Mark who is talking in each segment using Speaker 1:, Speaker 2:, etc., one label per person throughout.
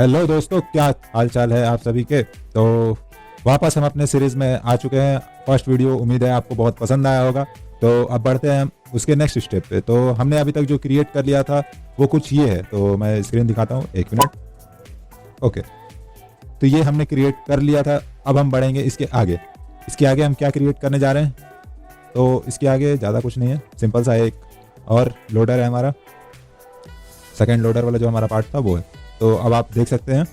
Speaker 1: Hello दोस्तों, क्या हाल चाल है आप सभी के। तो वापस हम अपने सीरीज में आ चुके हैं। फर्स्ट वीडियो उम्मीद है आपको बहुत पसंद आया होगा। तो अब बढ़ते हैं उसके नेक्स्ट स्टेप पे। तो हमने अभी तक जो क्रिएट कर लिया था वो कुछ ये है। तो मैं स्क्रीन दिखाता हूँ, एक मिनट। ओके, तो ये हमने क्रिएट कर लिया था। अब हम बढ़ेंगे इसके आगे। इसके आगे हम क्या क्रिएट करने जा रहे हैं? तो इसके आगे ज़्यादा कुछ नहीं है, सिंपल सा एक और लोडर है हमारा। सेकेंड लोडर वाला जो हमारा पार्ट था वो है। तो अब आप देख सकते हैं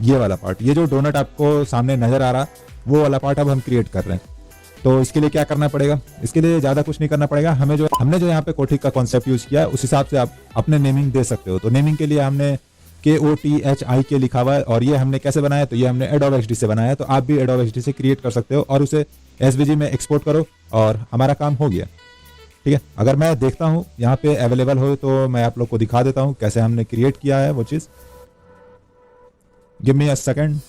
Speaker 1: ये वाला पार्ट, ये जो डोनट आपको सामने नजर आ रहा वो वाला पार्ट अब हम क्रिएट कर रहे हैं। तो इसके लिए क्या करना पड़ेगा? इसके लिए ज़्यादा कुछ नहीं करना पड़ेगा। हमने जो यहाँ पे कोठी का कॉन्सेप्ट यूज किया है उस हिसाब से आप अपने नेमिंग दे सकते हो। तो नेमिंग के लिए हमने KOTHIK लिखा हुआ है। और ये हमने कैसे बनाया? तो ये हमने Adobe XD से बनाया है। तो आप भी Adobe XD से क्रिएट कर सकते हो और उसे SVG में एक्सपोर्ट करो और हमारा काम हो गया। ठीक है, अगर मैं देखता हूँ यहाँ पे अवेलेबल हो तो मैं आप लोग को दिखा देता हूँ कैसे हमने क्रिएट किया है वो चीज़। Give me a second.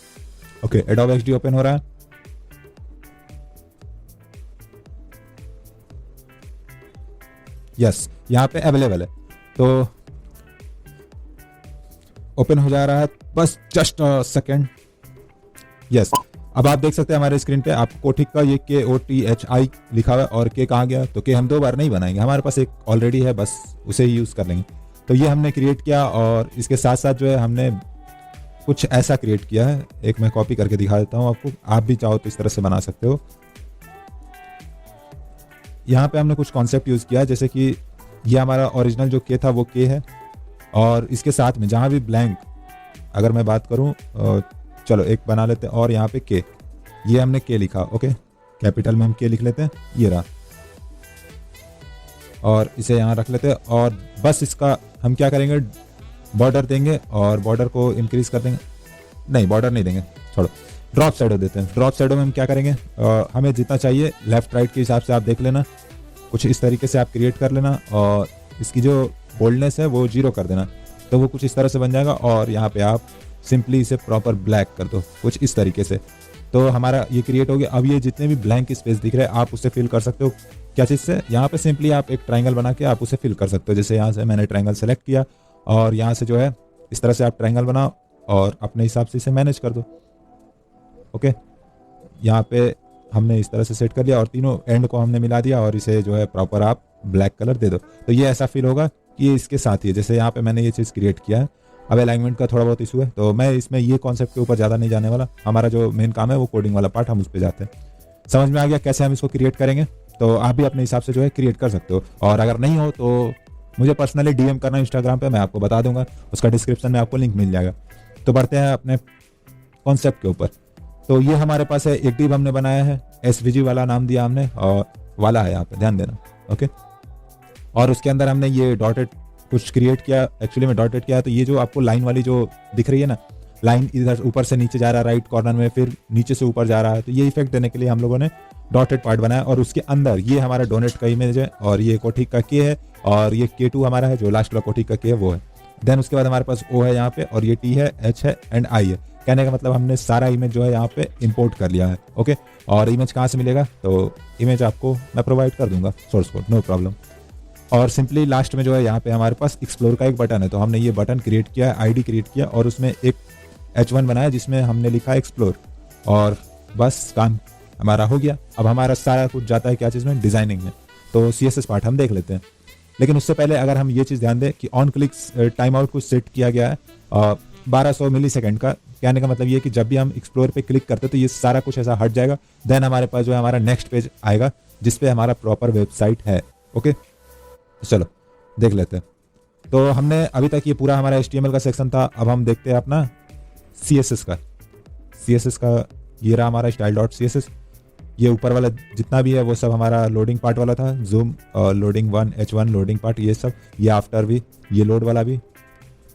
Speaker 1: Okay, Adobe XD open हो रहा है। यस, यहाँ पे अवेलेबल है। तो ओपन हो जा रहा है, बस जस्ट अ सेकंड। यस, अब आप देख सकते हैं हमारे स्क्रीन पे आपको कोठी का ये KOTHI लिखा हुआ है। और के कहाँ गया? तो के हम 2 बार नहीं बनाएंगे, हमारे पास एक ऑलरेडी है, बस उसे ही यूज़ कर लेंगे। तो ये हमने क्रिएट किया और इसके साथ साथ जो है हमने कुछ ऐसा क्रिएट किया है। एक मैं कॉपी करके दिखा देता हूँ आपको, आप भी चाहो तो इस तरह से बना सकते हो। यहाँ पे हमने कुछ कॉन्सेप्ट यूज़ किया है, जैसे कि ये हमारा ओरिजिनल जो के था वो के है। और इसके साथ में जहाँ भी ब्लैंक, अगर मैं बात करूँ, चलो एक बना लेते हैं। और यहाँ पे के, ये हमने के लिखा, ओके, कैपिटल में हम के लिख लेते हैं, ये रहा। और इसे यहाँ रख लेते हैं और बस इसका हम क्या करेंगे, बॉर्डर देंगे और बॉर्डर को इंक्रीज कर देंगे। नहीं, बॉर्डर नहीं देंगे, छोड़ो, ड्रॉप शैडो देते हैं। ड्रॉप शैडो में हम क्या करेंगे, हमें जितना चाहिए लेफ्ट राइट के हिसाब से आप देख लेना, कुछ इस तरीके से आप क्रिएट कर लेना। और इसकी जो बोल्डनेस है वो 0 कर देना, तो वो कुछ इस तरह से बन जाएगा। और यहाँ पे आप सिंपली इसे प्रॉपर ब्लैक कर दो, कुछ इस तरीके से। तो हमारा ये क्रिएट हो गया। अब ये जितने भी ब्लैंक स्पेस दिख रहे हैं आप उसे फिल कर सकते हो। क्या चीज़ से? यहाँ पे सिंपली आप एक ट्रायंगल बना के आप उसे फिल कर सकते हो। जैसे यहाँ से मैंने ट्रायंगल सेलेक्ट किया और यहाँ से जो है इस तरह से आप ट्रायंगल बनाओ और अपने हिसाब से इसे मैनेज कर दो। ओके, यहाँ पे हमने इस तरह से सेट कर लिया और तीनों एंड को हमने मिला दिया और इसे जो है प्रॉपर आप ब्लैक कलर दे दो। तो ये ऐसा फील होगा कि ये इसके साथ ही है। जैसे यहाँ पे मैंने ये चीज़ क्रिएट किया है। अब अलाइनमेंट का थोड़ा बहुत इशू है, तो मैं इसमें ये कॉन्सेप्ट के ऊपर ज़्यादा नहीं जाने वाला। हमारा जो मेन काम है वो कोडिंग वाला पार्ट, हम उस पर जाते हैं। समझ में आ गया कैसे हम इसको क्रिएट करेंगे? तो आप भी अपने हिसाब से जो है क्रिएट कर सकते हो। और अगर नहीं हो तो मुझे पर्सनली DM करना इंस्टाग्राम पे, मैं आपको बता दूंगा, उसका डिस्क्रिप्शन में आपको लिंक मिल जाएगा। तो बढ़ते हैं अपने कॉन्सेप्ट के ऊपर। तो ये हमारे पास है, एक डिव हमने बनाया है, SVG वाला नाम दिया हमने, और वाला है यहाँ पे, ध्यान देना। ओके, और उसके अंदर हमने ये डॉटेड कुछ क्रिएट किया, एक्चुअली में डॉटेड किया है। तो ये जो आपको लाइन वाली जो दिख रही है ना, लाइन इधर ऊपर से नीचे जा रहा है राइट कॉर्नर में, फिर नीचे से ऊपर जा रहा है। तो ये इफेक्ट देने के लिए हम लोगों ने डॉटेड पार्ट बनाया। और उसके अंदर ये हमारा डोनेट का इमेज है और ये कोठी का के है और ये K2 हमारा है, जो लास्ट वाला कोठी का के है वो है। देन उसके बाद हमारे पास O है यहाँ पे, और ये T है, H है एंड I है। कहने का मतलब हमने सारा इमेज जो है यहाँ पे इंपोर्ट कर लिया है। ओके, और इमेज कहाँ से मिलेगा? तो इमेज आपको मैं प्रोवाइड कर दूंगा, सोर्स कोड, नो प्रॉब्लम। और सिंपली लास्ट में जो है यहाँ पे हमारे पास एक्सप्लोर का एक बटन है। तो हमने ये बटन क्रिएट किया है, ID क्रिएट किया और उसमें एक H1 बनाया जिसमें हमने लिखा एक्सप्लोर, और बस काम हमारा हो गया। अब हमारा सारा कुछ जाता है क्या चीज़ में? डिजाइनिंग में। तो CSS पार्ट हम देख लेते हैं, लेकिन उससे पहले अगर हम ये चीज़ ध्यान दें कि ऑन क्लिक टाइम आउट को सेट किया गया है 1200 मिलीसेकंड का। कहने का मतलब ये कि जब भी हम एक्सप्लोर पे क्लिक करते हैं तो ये सारा कुछ ऐसा हट जाएगा। देन हमारे पास जो है हमारा नेक्स्ट पेज आएगा जिसपे हमारा प्रॉपर वेबसाइट है। ओके, चलो देख लेते हैं। तो हमने अभी तक ये पूरा हमारा HTML का सेक्शन था। अब हम देखते हैं अपना CSS का। ये रहा हमारा style.css। ये ऊपर वाला जितना भी है वो सब हमारा लोडिंग पार्ट वाला था, zoom, loading 1, H1 loading part, ये सब, ये आफ्टर भी, ये लोड वाला भी,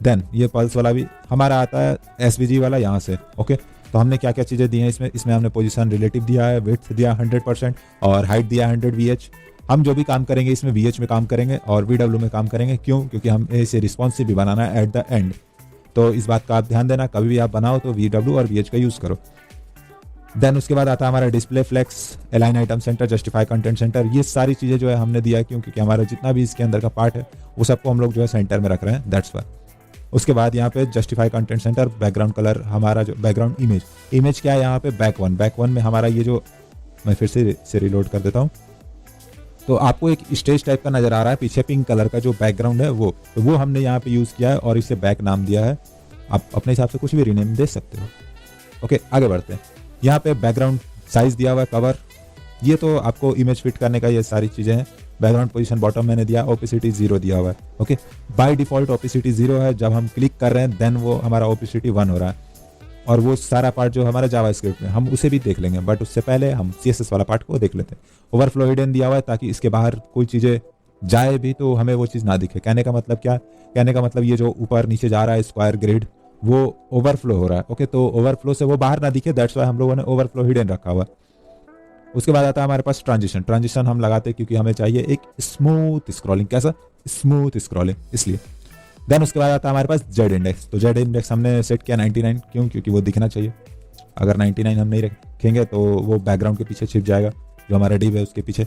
Speaker 1: देन ये पल्स वाला भी हमारा आता है SVG वाला यहाँ से। ओके, तो हमने क्या क्या चीज़ें दी हैं इसमें हमने पोजीशन रिलेटिव दिया है, विड्थ दिया 100% और हाइट दिया 100 VH। हम जो भी काम करेंगे इसमें VH में काम करेंगे और VW में काम करेंगे। क्यों? क्योंकि हम इसे रिस्पॉन्सिव भी बनाना है एट द एंड। तो इस बात का आप ध्यान देना, कभी भी आप बनाओ तो VW और VH का यूज़ करो। देन उसके बाद आता है हमारा display flex, align item centre, justify content centre. ये सारी चीज़ें जो है हमने दिया है क्यों? क्योंकि हमारा जितना भी इसके अंदर का पार्ट है वो सबको हम लोग जो है सेंटर में रख रहे हैं, दैट्स वाई। उसके बाद यहाँ पे justify content centre, background colour, हमारा जो बैकग्राउंड इमेज क्या है यहाँ पे बैक वन में हमारा ये जो, मैं फिर से रिलोड कर देता हूँ। तो आपको एक स्टेज टाइप का नज़र आ रहा है, पीछे पिंक कलर का जो बैकग्राउंड है वो हमने यहाँ पे यूज़ किया है और इसे बैक नाम दिया है। आप अपने हिसाब से कुछ भी रीनेम दे सकते हो। ओके, आगे बढ़ते हैं। यहाँ पे बैकग्राउंड साइज दिया हुआ है, कवर, ये तो आपको इमेज फिट करने का ये सारी चीज़ें हैं। बैकग्राउंड पोजीशन बॉटम मैंने दिया, ओपेसिटी 0 दिया हुआ है। ओके, बाय डिफॉल्ट ओपेसिटी 0 है, जब हम क्लिक कर रहे हैं देन वो हमारा ओपेसिटी 1 हो रहा है। और वो सारा पार्ट जो हमारा जावास्क्रिप्ट में, हम उसे भी देख लेंगे, बट उससे पहले हम CSS वाला पार्ट को देख लेते हैं। ओवरफ्लो हिडन दिया हुआ है ताकि इसके बाहर कोई चीज़ें जाए भी तो हमें वो चीज़ ना दिखे। कहने का मतलब क्या, कहने का मतलब ये जो ऊपर नीचे जा रहा है स्क्वायर ग्रिड वो ओवरफ्लो हो रहा है। ओके, तो ओवरफ्लो से वो बाहर ना दिखे, दैट्स वाई हम लोगों ने ओवरफ्लो हिडन रखा हुआ है। उसके बाद आता है हमारे पास ट्रांजिशन हम लगाते हैं क्योंकि हमें चाहिए एक स्मूथ स्क्रॉलिंग। कैसा? स्मूथ स्क्रॉलिंग, इसलिए। देन उसके बाद आता है हमारे पास जेड इंडेक्स। तो जेड इंडेक्स हमने सेट किया 99, क्यों? क्योंकि वो दिखना चाहिए। अगर 99 हम नहीं रखेंगे तो वो बैकग्राउंड के पीछे छिप जाएगा, जो हमारा डिव है उसके पीछे।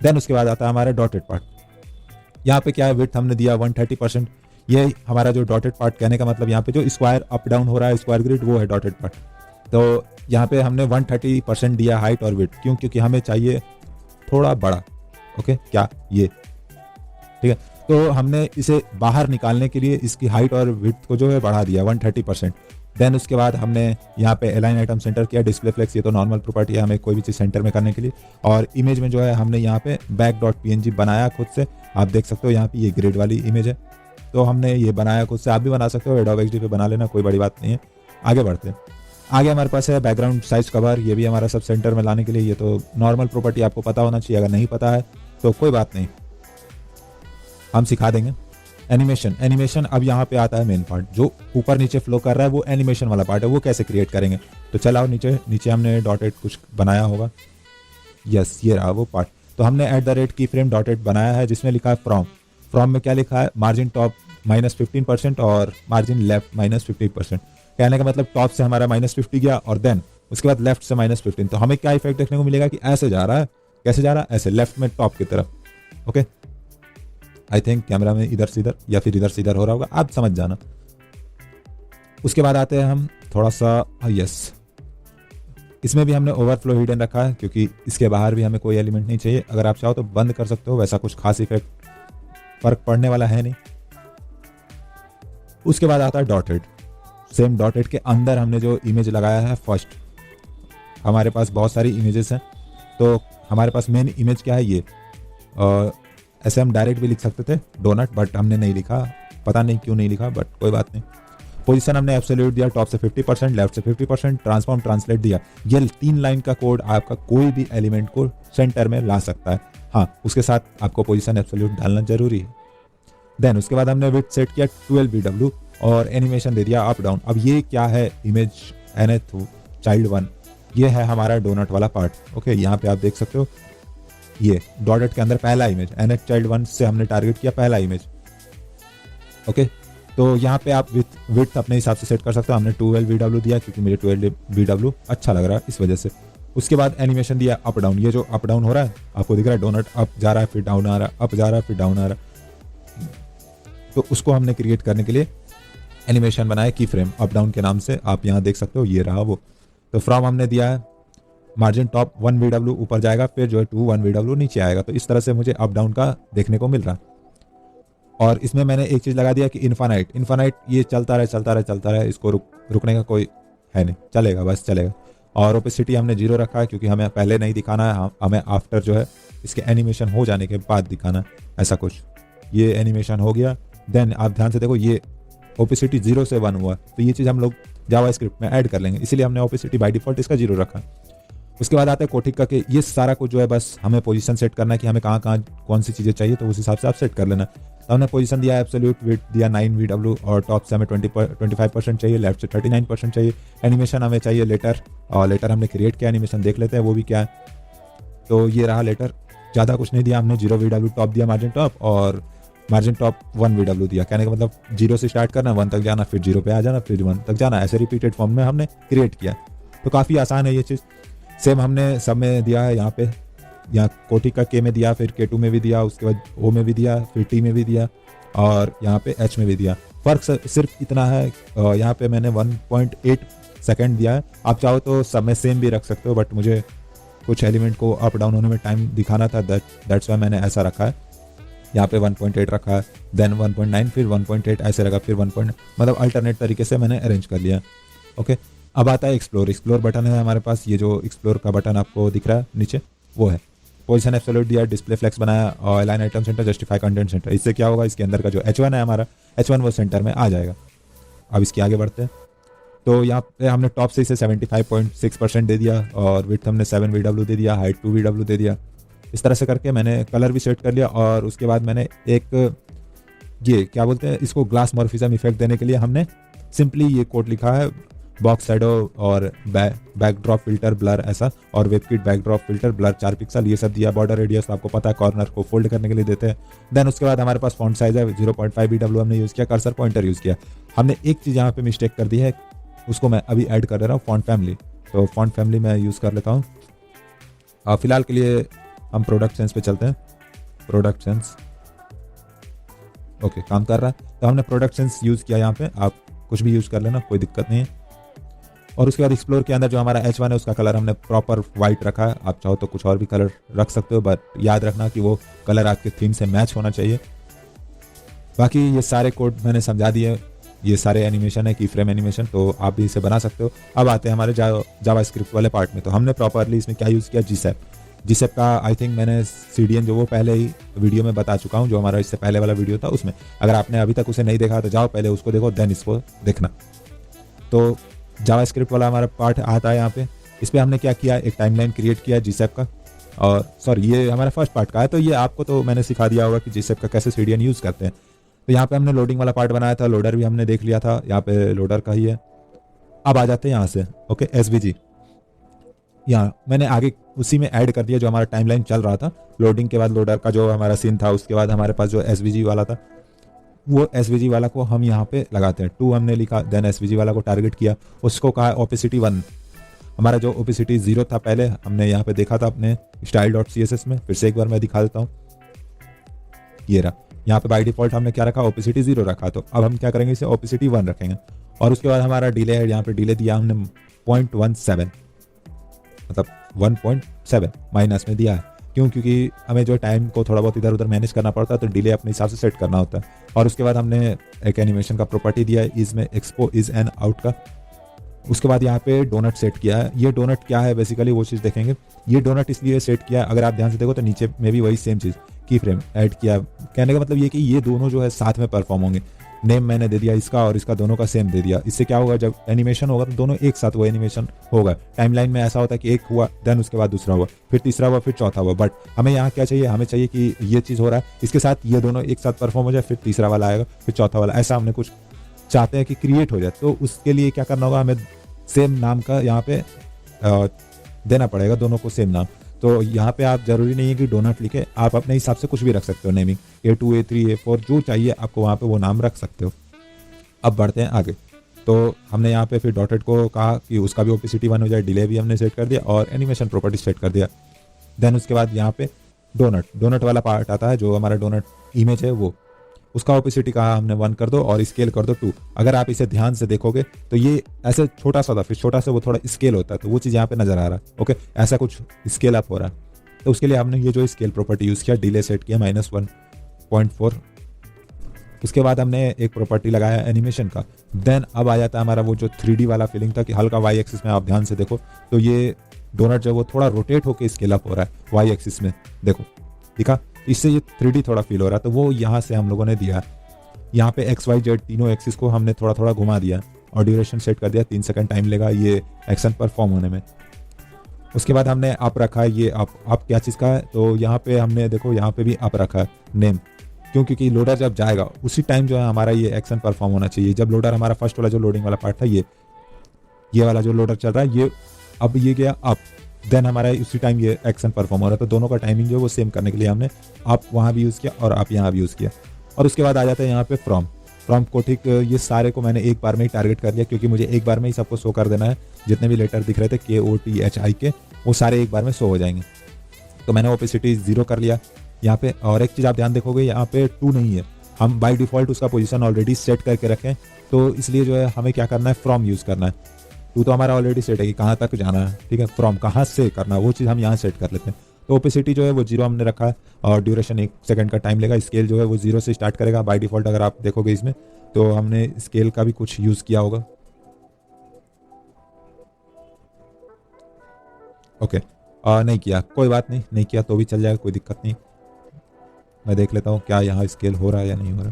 Speaker 1: देन उसके बाद आता है हमारा डॉटेड पार्ट। यहाँ पे क्या है, विड्थ हमने दिया 130%। ये हमारा जो डॉटेड पार्ट, कहने का मतलब यहाँ पे जो स्क्वायर अप डाउन हो रहा है, स्क्वायर ग्रिड, वो है डॉटेड पार्ट। तो यहाँ पे हमने 130% दिया हाइट और विड्थ, क्यों? क्योंकि हमें चाहिए थोड़ा बड़ा। ओके, क्या ये? ठीक है, तो हमने इसे बाहर निकालने के लिए इसकी हाइट और विड्थ को जो है बढ़ा दिया 130%। देन उसके बाद हमने यहाँ पे अलाइन आइटम सेंटर किया, डिस्प्ले फ्लेक्स, ये तो नॉर्मल प्रॉपर्टी है हमें कोई भी चीज़ सेंटर में करने के लिए। और इमेज में जो है हमने यहाँ पे back.png बनाया खुद से। आप देख सकते हो यहाँ पे ये ग्रिड वाली इमेज है, तो हमने ये बनाया खुद से। आप भी बना सकते हो, एडोब XD पे बना लेना, कोई बड़ी बात नहीं है। आगे बढ़ते हैं। आगे हमारे पास है बैकग्राउंड साइज कवर, ये भी हमारा सब सेंटर में लाने के लिए। ये तो नॉर्मल प्रॉपर्टी आपको पता होना चाहिए, अगर नहीं पता है तो कोई बात नहीं, हम सिखा देंगे। एनिमेशन अब यहाँ पे आता है मेन पार्ट, जो ऊपर नीचे फ्लो कर रहा है वो एनिमेशन वाला पार्ट है। वो कैसे क्रिएट करेंगे? तो चलाओ नीचे हमने डॉटेड कुछ बनाया होगा। यस, ये रहा वो पार्ट। तो हमने @keyframe डॉटेड बनाया है, जिसमें लिखा है फ्रॉम में क्या लिखा है, मार्जिन टॉप -15% और मार्जिन लेफ्ट -50%। कहने का मतलब टॉप से हमारा -50 गया और देन उसके बाद लेफ्ट से -15। तो हमें क्या इफेक्ट देखने को मिलेगा कि ऐसे जा रहा है। कैसे जा रहा है? ऐसे, लेफ्ट में टॉप की तरफ। ओके, आई थिंक कैमरा में इधर से इधर या फिर इधर से इधर हो रहा होगा, आप समझ जाना। उसके बाद आते हैं हम थोड़ा सा, यस, इसमें भी हमने ओवरफ्लो हिडन रखा है क्योंकि इसके बाहर भी हमें कोई एलिमेंट नहीं चाहिए। अगर आप चाहो तो बंद कर सकते हो, वैसा कुछ खास इफेक्ट फर्क पड़ने वाला है नहीं। उसके बाद आता है डॉटेड। सेम डॉटेड के अंदर हमने जो इमेज लगाया है फर्स्ट, हमारे पास बहुत सारी इमेजेस हैं। तो हमारे पास मेन इमेज क्या है, ये। ऐसे हम डायरेक्ट भी लिख सकते थे डोनट, बट हमने नहीं लिखा, पता नहीं क्यों नहीं लिखा, बट कोई बात नहीं। पोजीशन हमने एब्सोल्यूट दिया, टॉप से 50%, लेफ्ट से 50%, ट्रांसफॉर्म ट्रांसलेट दिया। ये 3 लाइन का कोड आपका कोई भी एलिमेंट को सेंटर में ला सकता है। हाँ, उसके साथ आपको पोजीशन एब्सोल्यूट डालना जरूरी है। देन उसके बाद हमने विड्थ सेट किया 12 VW और एनिमेशन दे दिया अप डाउन। अब ये क्या है, इमेज nth चाइल्ड 1, ये है हमारा डोनट वाला पार्ट। ओके, यहाँ पे आप देख सकते हो, ये डॉटेड के अंदर पहला इमेज, nth चाइल्ड 1 से हमने टारगेट किया पहला इमेज। ओके, तो यहाँ पे आप विड्थ अपने हिसाब से सेट कर सकते हो। हमने 12 VW दिया क्योंकि मुझे 12 VW अच्छा लग रहा है इस वजह से। उसके बाद एनिमेशन दिया अप डाउन। ये जो अप डाउन हो रहा है आपको दिख रहा है, डोनट अप जा रहा है फिर डाउन आ रहा है, अप जा रहा है फिर डाउन आ रहा है। तो उसको हमने क्रिएट करने के लिए एनिमेशन बनाया की फ्रेम अप डाउन के नाम से, आप यहाँ देख सकते हो, ये रहा वो। तो फ्रॉम हमने दिया है मार्जिन टॉप 1 VW ऊपर जाएगा, फिर जो है 1 VW नीचे आएगा। तो इस तरह से मुझे अप डाउन का देखने को मिल रहा है। और इसमें मैंने एक चीज़ लगा दिया कि इन्फानाइट ये चलता रहे, इसको रुकने का कोई है नहीं, चलेगा, बस चलेगा। और ओपेसिटी हमने 0 रखा है क्योंकि हमें पहले नहीं दिखाना है, हमें आफ्टर जो है इसके एनिमेशन हो जाने के बाद दिखाना है, ऐसा कुछ। ये एनिमेशन हो गया। देन आप ध्यान से देखो, ये ओपेसिटी 0 से 1 हुआ, तो ये चीज़ हम लोग जावास्क्रिप्ट में ऐड कर लेंगे, इसीलिए हमने ओपेसिटी बाय डिफॉल्ट इसका 0 रखा। उसके बाद आता है कोटिक का, कि ये सारा कुछ जो है बस हमें पोजीशन सेट करना है कि हमें कहाँ कौन सी चीज़ें चाहिए, तो उस हिसाब से आप सेट कर लेना। तो हमने पोजीशन दिया एब्सोल्यूट विड्थ दिया 9 VW और टॉप से हमें 25% चाहिए, लेफ्ट से 39% चाहिए। एनिमेशन हमें चाहिए लेटर, और लेटर हमने क्रिएट किया, एनिमेशन देख लेते हैं वो भी क्या है। तो ये रहा लेटर, ज़्यादा कुछ नहीं दिया हमने, 0 VW टॉप दिया मार्जिन टॉप, और मार्जिन टॉप 1 VW दिया। कहने का मतलब 0 से स्टार्ट करना, 1 तक जाना, फिर 0 पे आ जाना, फिर 1 तक जाना, ऐसे रिपीटेड फॉर्म में हमने क्रिएट किया। तो काफ़ी आसान है ये चीज़। सेम हमने सब में दिया है, यहाँ कोटिक का K में दिया, फिर K2 में भी दिया, उसके बाद O में भी दिया, फिर T में भी दिया, और यहाँ पे H में भी दिया। फ़र्क सिर्फ इतना है, यहाँ पे मैंने 1.8 सेकंड दिया है। आप चाहो तो सब में सेम भी रख सकते हो, बट मुझे कुछ एलिमेंट को अप डाउन होने में टाइम दिखाना था, दैट्स वाई मैंने ऐसा रखा है। यहाँ पे 1.8 रखा है, देन 1.9, फिर 1.8 ऐसे रखा, फिर 1. मतलब अल्टरनेट तरीके से मैंने अरेंज कर लिया। ओके, अब आता है एक्सप्लोर बटन है हमारे पास। ये जो एक्सप्लोर का बटन आपको दिख रहा है नीचे, वो है। पोजीशन एब्सोल्यूट दिया, डिस्प्ले फ्लेक्स बनाया और align item centre, justify content centre. इससे क्या होगा, इसके अंदर का जो H1 है हमारा, H1 वो सेंटर में आ जाएगा। अब इसके आगे बढ़ते हैं। तो यहाँ पे हमने टॉप से इसे 75.6% दे दिया और विड्थ हमने 7 VW दे दिया, हाइट 2 VW दे दिया। इस तरह से करके मैंने कलर भी सेट कर लिया। और उसके बाद मैंने एक ये क्या बोलते हैं इसको, ग्लास मॉर्फिज्म इफेक्ट देने के लिए हमने सिंपली ये कोड लिखा है, बॉक्स शैडो और बैकड्रॉप फिल्टर ब्लर ऐसा, और WebKit backdrop filter blur 4 pixel, ये सब दिया। बॉर्डर रेडियस आपको पता है, कॉर्नर को फोल्ड करने के लिए देते हैं। देन उसके बाद हमारे पास फॉन्ट साइज है 0.5 VW हमने यूज़ किया, कर्सर पॉइंटर यूज़ किया। हमने एक चीज़ यहाँ पे मिस्टेक कर दी है, उसको मैं अभी ऐड कर दे रहा हूँ, फॉन्ट फैमिली। तो फॉन्ट फैमिली मैं यूज़ कर लेता हूँ। फिलहाल के लिए हम प्रोडक्ट सेंस पे चलते हैं। प्रोडक्ट सेंस ओके, काम कर रहा है। तो हमने प्रोडक्ट सेंस यूज़ किया यहाँ पे, आप कुछ भी यूज़ कर लेना, कोई दिक्कत नहीं है। और उसके बाद एक्सप्लोर के अंदर जो हमारा H1 है उसका कलर हमने प्रॉपर वाइट रखा है। आप चाहो तो कुछ और भी कलर रख सकते हो, बट याद रखना कि वो कलर आपके थीम से मैच होना चाहिए। बाकी ये सारे कोड मैंने समझा दिए, ये सारे एनिमेशन है, की फ्रेम एनिमेशन, तो आप भी इसे बना सकते हो। अब आते हैं हमारे जावास्क्रिप्ट वाले पार्ट में। तो हमने प्रॉपरली इसमें क्या यूज़ किया, जीसैप का आई थिंक मैंने CDN जो वो पहले ही वीडियो में बता चुका हूँ, जो हमारा इससे पहले वाला वीडियो था उसमें। अगर आपने अभी तक उसे नहीं देखा तो जाओ पहले उसको देखो, देन इसको देखना। तो जावास्क्रिप्ट वाला हमारा पार्ट आता है यहाँ पे। इस पर हमने क्या किया, एक टाइमलाइन क्रिएट किया जीसैप का, और सॉरी ये हमारा फर्स्ट पार्ट का है, तो ये आपको तो मैंने सिखा दिया होगा कि जीसैप का कैसे CDN यूज़ करते हैं। तो यहाँ पे हमने लोडिंग वाला पार्ट बनाया था, लोडर भी हमने देख लिया था, यहाँ पे लोडर का ही है। अब आ जाते हैं यहाँ से, ओके, SVG यहाँ मैंने आगे उसी में ऐड कर दिया जो हमारा टाइमलाइन चल रहा था। लोडिंग के बाद लोडर का जो हमारा सीन था, उसके बाद हमारे पास जो SVG वाला था, वो SVG वाला को हम यहाँ पे लगाते हैं। 2 हमने लिखा, देन SVG वाला को टारगेट किया, उसको कहा ओपेसिटी 1। हमारा जो ओपेसिटी 0 था पहले, हमने यहाँ पे देखा था अपने style.css में, फिर से एक बार मैं दिखा देता हूँ। ये रहा, यहाँ पे बाय डिफॉल्ट हमने क्या रखा, ओपेसिटी 0 रखा। तो अब हम क्या करेंगे, इसे ओपेसिटी 1 रखेंगे। और उसके बाद हमारा डिले है, यहाँ पे डिले दिया हमने 0.17, मतलब 1.7 माइनस में दिया है। क्यों, क्योंकि हमें जो टाइम को थोड़ा बहुत इधर उधर मैनेज करना पड़ता है, तो डिले अपने हिसाब से सेट करना होता है। और उसके बाद हमने एक एनिमेशन का प्रॉपर्टी दिया है, इसमें एक्सपो इज एंड आउट का। उसके बाद यहाँ पे डोनट सेट किया है। ये डोनट क्या है बेसिकली वो चीज़ देखेंगे। ये डोनट इसलिए सेट किया है, अगर आप ध्यान से देखो तो नीचे में भी वही सेम चीज़ की फ्रेम ऐड किया। कहने का मतलब ये कि ये दोनों जो है साथ में परफॉर्म होंगे। नेम मैंने दे दिया इसका और इसका दोनों का सेम दे दिया। इससे क्या होगा, जब एनिमेशन होगा तो दोनों एक साथ वो एनिमेशन होगा। टाइमलाइन में ऐसा होता है कि एक हुआ, देन उसके बाद दूसरा हुआ, फिर तीसरा हुआ, फिर चौथा हुआ। बट हमें यहाँ क्या चाहिए, हमें चाहिए कि ये चीज़ हो रहा है, इसके साथ ये दोनों एक साथ परफॉर्म हो जाए, फिर तीसरा वाला आएगा, फिर चौथा वाला, ऐसा हमने कुछ चाहते हैं कि क्रिएट हो जाए। तो उसके लिए क्या करना होगा, हमें सेम नाम का यहाँ पे देना पड़ेगा, दोनों को सेम नाम। तो यहाँ पे आप जरूरी नहीं है कि डोनट लिखे, आप अपने हिसाब से कुछ भी रख सकते हो, नेमिंग A2 A3 A4 जो चाहिए आपको वहाँ पे वो नाम रख सकते हो। अब बढ़ते हैं आगे। तो हमने यहाँ पे फिर डॉटेड को कहा कि उसका भी ओपेसिटी 1 हो जाए, डिले भी हमने सेट कर दिया और एनिमेशन प्रॉपर्टी सेट कर दिया। देन उसके बाद यहाँ पे डोनट वाला पार्ट आता है, जो हमारा डोनट इमेज है वो, उसका ओपेसिटी कहा हमने 1 कर दो और स्केल कर दो 2। अगर आप इसे ध्यान से देखोगे तो ये ऐसे छोटा सा था, फिर छोटा सा वो थोड़ा स्केल होता है, तो वो चीज़ यहाँ पे नजर आ रहा है। ओके, ऐसा कुछ स्केल अप हो रहा है। तो उसके लिए हमने ये जो स्केल प्रॉपर्टी यूज़ किया, डिले सेट किया -1.4। उसके बाद हमने एक प्रॉपर्टी लगाया एनिमेशन का। देन अब आ जाता है हमारा वो जो 3D वाला फीलिंग था कि हल्का वाई एक्सिस में आप ध्यान से देखो तो ये डोनट जो वो थोड़ा रोटेट होकर स्केल अप हो रहा है वाई एक्सिस में, देखो दिखा, इससे ये 3D थोड़ा फील हो रहा है। तो वो यहाँ से हम लोगों ने दिया, यहाँ पे XYZ तीनों एक्सिस को हमने थोड़ा थोड़ा घुमा दिया और ड्यूरेशन सेट कर दिया, 3 सेकंड टाइम लेगा ये एक्शन परफॉर्म होने में। उसके बाद हमने अप रखा है, ये अप क्या चीज़ का है, तो यहाँ पे हमने देखो यहाँ पे भी अप रखा है नेम, क्यों, क्योंकि लोडर जब जाएगा उसी टाइम जो है हमारा ये एक्शन परफॉर्म होना चाहिए। जब लोडर हमारा फर्स्ट वाला जो लोडिंग वाला पार्ट था, ये वाला जो लोडर चल रहा है, ये अब ये गया अप, देन हमारा उसी टाइम ये एक्शन परफॉर्म हो रहा था। दोनों का टाइमिंग जो है वो सेम करने के लिए हमने आप वहाँ भी यूज़ किया और आप यहाँ भी यूज़ किया। और उसके बाद आ जाता है यहाँ पे फ्रॉम को, ठीक, ये सारे को मैंने एक बार में ही टारगेट कर लिया, क्योंकि मुझे एक बार में ही सबको शो कर देना है। जितने भी लेटर दिख रहे थे KOTHI के, वो सारे एक बार में शो हो जाएंगे। तो मैंने ओपेसिटी 0 कर लिया यहाँ पे। और एक चीज़ आप ध्यान देखोगे, यहाँ पे 2 नहीं है, हम बाय डिफ़ॉल्ट उसका पोजीशन ऑलरेडी सेट करके रखें, तो इसलिए जो है हमें क्या करना है, फ्रॉम यूज़ करना है। तो हमारा ऑलरेडी सेट है कि कहाँ तक जाना है, ठीक है। फ्रॉम कहाँ से करना है वो चीज़ हम यहाँ सेट कर लेते हैं। तो ओपेसिटी जो है वो 0 हमने रखा है और ड्यूरेशन 1 सेकंड का टाइम लेगा। स्केल जो है वो 0 से स्टार्ट करेगा बाय डिफ़ॉल्ट। अगर आप देखोगे इसमें तो हमने स्केल का भी कुछ यूज़ किया होगा। ओके, नहीं किया, कोई बात नहीं, नहीं किया तो भी चल जाएगा, कोई दिक्कत नहीं। मैं देख लेता हूँ क्या यहाँ स्केल हो रहा है या नहीं हो रहा।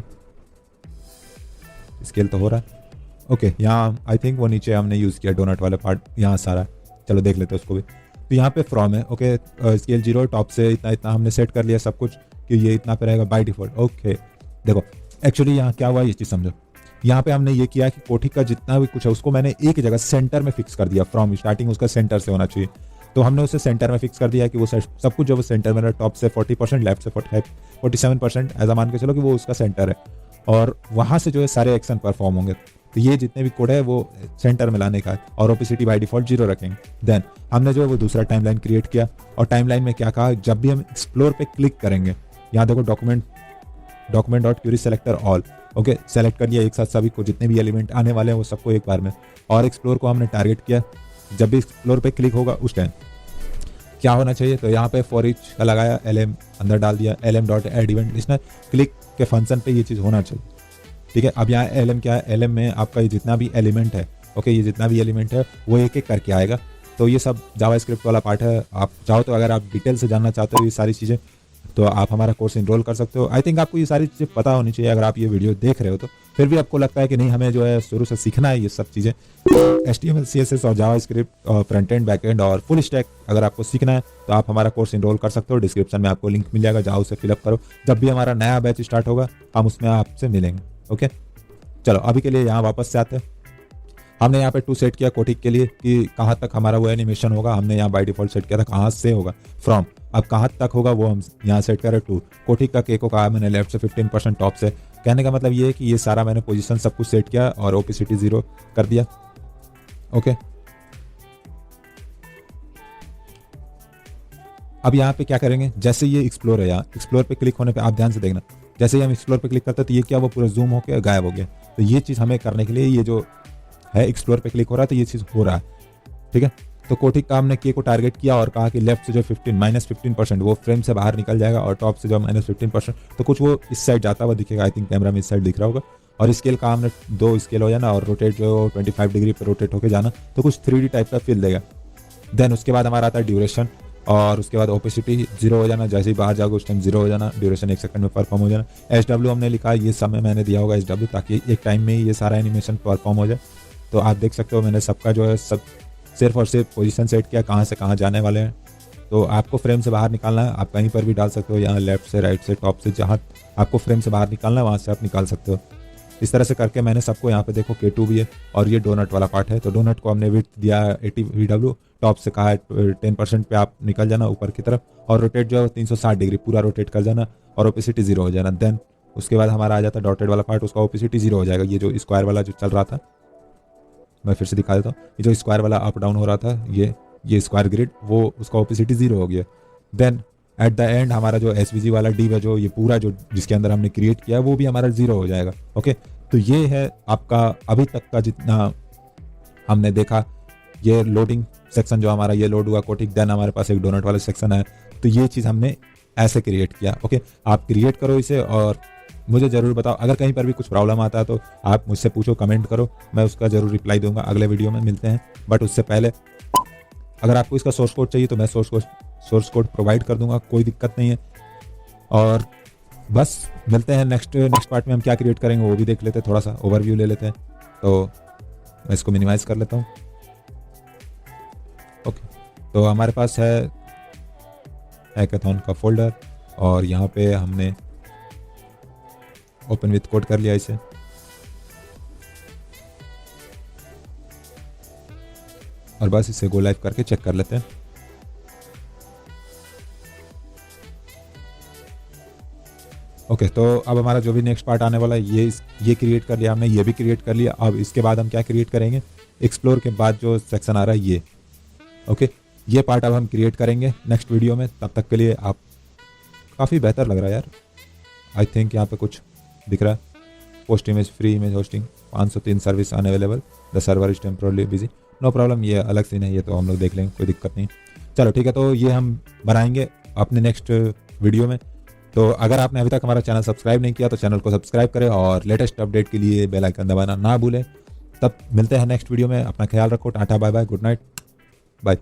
Speaker 1: स्केल तो हो रहा है। ओके, यहाँ आई थिंक वो नीचे हमने यूज़ किया डोनट वाला पार्ट, यहाँ सारा। चलो देख लेते हैं उसको भी। तो यहाँ पे फ्रॉम है, ओके, स्केल 0 टॉप से इतना इतना हमने सेट कर लिया सब कुछ कि ये इतना पे रहेगा बाय डिफ़ॉल्ट। ओके, देखो एक्चुअली यहाँ क्या हुआ ये चीज़ समझो। यहाँ पे हमने ये किया कि कोठी का जितना भी कुछ है उसको मैंने एक जगह सेंटर में फिक्स कर दिया। फ्रॉम स्टार्टिंग उसका सेंटर से होना चाहिए, तो हमने उसे सेंटर में फिक्स कर दिया कि वो सब कुछ जो वो सेंटर में, टॉप से 40%, लेफ्ट से 47%, ऐसा मान के चलो कि वो उसका सेंटर है। और वहाँ से जो है सारे एक्शन परफॉर्म होंगे। तो ये जितने भी कोड है वो सेंटर में लाने का है और ओपेसिटी बाय डिफ़ॉल्ट 0 रखेंगे। देन हमने जो है वो दूसरा टाइमलाइन क्रिएट किया और टाइमलाइन में क्या कहा, जब भी हम एक्सप्लोर पे क्लिक करेंगे, यहाँ देखो document dot Curie selector all, okay, select कर लिया एक साथ सभी को, जितने भी एलिमेंट आने वाले हैं वो सबको एक बार में। और एक्सप्लोर को हमने टारगेट किया, जब भी एक्सप्लोर पे क्लिक होगा उस टाइम क्या होना चाहिए। तो यहाँ पे फॉर ईच का लगाया, lm अंदर डाल दिया, lm डॉट एड इवेंट, इसमें क्लिक के फंक्शन पे ये चीज़ होना चाहिए, ठीक है। अब यहाँ lm क्या है, lm में आपका ये जितना भी एलिमेंट है, ओके, ये जितना भी एलिमेंट है वो एक एक करके आएगा। तो ये सब जावास्क्रिप्ट वाला पार्ट है। आप चाहो तो अगर आप डिटेल से जानना चाहते हो ये सारी चीज़ें तो आप हमारा कोर्स इनरोल कर सकते हो। आई थिंक आपको ये सारी चीज़ें पता होनी चाहिए। अगर आप ये वीडियो देख रहे हो तो फिर भी आपको लगता है कि नहीं हमें जो है शुरू से सीखना है ये सब चीज़ें, HTML CSS और जावास्क्रिप्ट और फ्रंट एंड बैक एंड और फुल स्टैक अगर आपको सीखना है तो आप हमारा कोर्स इनरोल कर सकते हो। डिस्क्रिप्शन में आपको लिंक मिल जाएगा, जाओ उसे फिलअप करो। जब भी हमारा नया बैच स्टार्ट होगा हम उसमें आपसे मिलेंगे, ओके। चलो अभी के लिए यहाँ वापस से आते हैं। हमने यहाँ पे 2 सेट किया कोटिक के लिए कि कहाँ तक हमारा वो एनिमेशन होगा। हमने यहाँ बाय डिफ़ॉल्ट सेट किया था कहाँ से होगा, फ्रॉम। अब कहाँ तक होगा वो हम यहाँ सेट करें 2। कोटिक का के को कहा मैंने लेफ्ट से 15%, टॉप से। कहने का मतलब ये है कि ये सारा मैंने पोजीशन सब कुछ सेट किया और ओपेसिटी 0 कर दिया, ओके। अब यहाँ पे क्या करेंगे, जैसे ये एक्सप्लोर है, यहाँ एक्सप्लोर पे क्लिक होने पे आप ध्यान से देखना, जैसे ही हम एक्सप्लोर पे क्लिक करते हैं तो ये क्या, वो पूरा जूम होकर गायब हो गया। तो ये चीज़ हमें करने के लिए ये जो है एक्सप्लोर पे क्लिक हो रहा है तो ये चीज़ हो रहा है, ठीक है। तो कोटिक का हमने के को टारगेट किया और कहा कि लेफ्ट से जो 15% वो फ्रेम से बाहर निकल जाएगा और टॉप से जो -15% तो कुछ वो इस साइड जाता हुआ दिखेगा। आई थिंक कैमरा में इस साइड दिख रहा होगा। और स्केल का हमने 2 स्केल हो जाना और रोटेट जो 25 डिग्री पर रोटेट होकर जाना, तो कुछ 3D टाइप का फील देगा। देन उसके बाद हमारा आता है ड्यूरेशन और उसके बाद ओपेसिटी 0 हो जाना। जैसे ही बाहर जाओगे उस टाइम 0 हो जाना, ड्यूरेशन 1 सेकंड में परफॉर्म हो जाना। SW हमने लिखा, ये समय मैंने दिया होगा SW, ताकि एक टाइम में ही ये सारा एनिमेशन परफॉर्म हो जाए। तो आप देख सकते हो मैंने सबका जो है सब सिर्फ और सिर्फ पोजीशन सेट किया, कहाँ से कहाँ जाने वाले हैं। तो आपको फ्रेम से बाहर निकालना है, आप कहीं पर भी डाल सकते हो, यहाँ लेफ्ट से, राइट से, टॉप से, जहाँ आपको फ्रेम से बाहर निकालना है वहाँ से आप निकाल सकते हो। इस तरह से करके मैंने सबको, यहाँ पे देखो K2 भी है और ये डोनट वाला पार्ट है। तो डोनट को हमने विड्थ दिया 80 VW, टॉप से कहा 10% पे आप निकल जाना ऊपर की तरफ और रोटेट जो है 360 डिग्री पूरा रोटेट कर जाना और ओपेसिटी 0 हो जाना। देन उसके बाद हमारा आ जाता है डॉटेड वाला पार्ट, उसका ओपेसिटी 0 हो जाएगा। ये जो स्क्वायर वाला जो चल रहा था, मैं फिर से दिखा देता हूँ, ये जो स्क्वायर वाला अप डाउन हो रहा था, ये स्क्वायर ग्रिड, वो उसका ओपेसिटी 0 हो गया। देन एट द एंड हमारा जो SVG वाला डिव है, जो ये पूरा जो जिसके अंदर हमने क्रिएट किया है वो भी हमारा 0 हो जाएगा, ओके। तो ये है आपका अभी तक का जितना हमने देखा, ये लोडिंग सेक्शन जो हमारा ये लोड हुआ कोटिक। देन हमारे पास एक डोनट वाला सेक्शन है। तो ये चीज़ हमने ऐसे क्रिएट किया, ओके। आप क्रिएट करो इसे और मुझे ज़रूर बताओ। अगर कहीं पर भी कुछ प्रॉब्लम आता है तो आप मुझसे पूछो, कमेंट करो, मैं उसका ज़रूर रिप्लाई दूंगा। अगले वीडियो में मिलते हैं, बट उससे पहले अगर आपको इसका सोर्स कोड चाहिए तो मैं सोर्स कोड प्रोवाइड कर दूंगा, कोई दिक्कत नहीं है। और बस मिलते हैं नेक्स्ट पार्ट में। हम क्या क्रिएट करेंगे वो भी देख लेते हैं, थोड़ा सा ओवरव्यू ले लेते हैं। तो मैं इसको मिनिमाइज़ कर लेता हूँ, ओके। तो हमारे पास है हैकाथॉन का फोल्डर और यहाँ पे हमने ओपन विथ कोड कर लिया इसे। और बस इसे गो लाइव करके चेक कर लेते हैं। ओके, तो अब हमारा जो भी नेक्स्ट पार्ट आने वाला है ये क्रिएट कर लिया हमने, ये भी क्रिएट कर लिया। अब इसके बाद हम क्या क्रिएट करेंगे, एक्सप्लोर के बाद जो सेक्शन आ रहा है ये, ओके, ये पार्ट अब हम क्रिएट करेंगे नेक्स्ट वीडियो में। तब तक के लिए आप काफ़ी बेहतर लग रहा है यार। आई थिंक यहाँ पे कुछ दिख रहा है, post image free image hosting 503 service unavailable, the server is temporarily busy, no problem, ये अलग सीन है, ये तो हम लोग देख लेंगे, कोई दिक्कत नहीं। चलो ठीक है, तो ये हम बनाएंगे अपने नेक्स्ट वीडियो में। तो अगर आपने अभी तक हमारा चैनल सब्सक्राइब नहीं किया तो चैनल को सब्सक्राइब करें और लेटेस्ट अपडेट के लिए बेल आइकन दबाना ना भूलें। तब मिलते हैं नेक्स्ट वीडियो में, अपना ख्याल रखो, tata bye bye, good night, bye.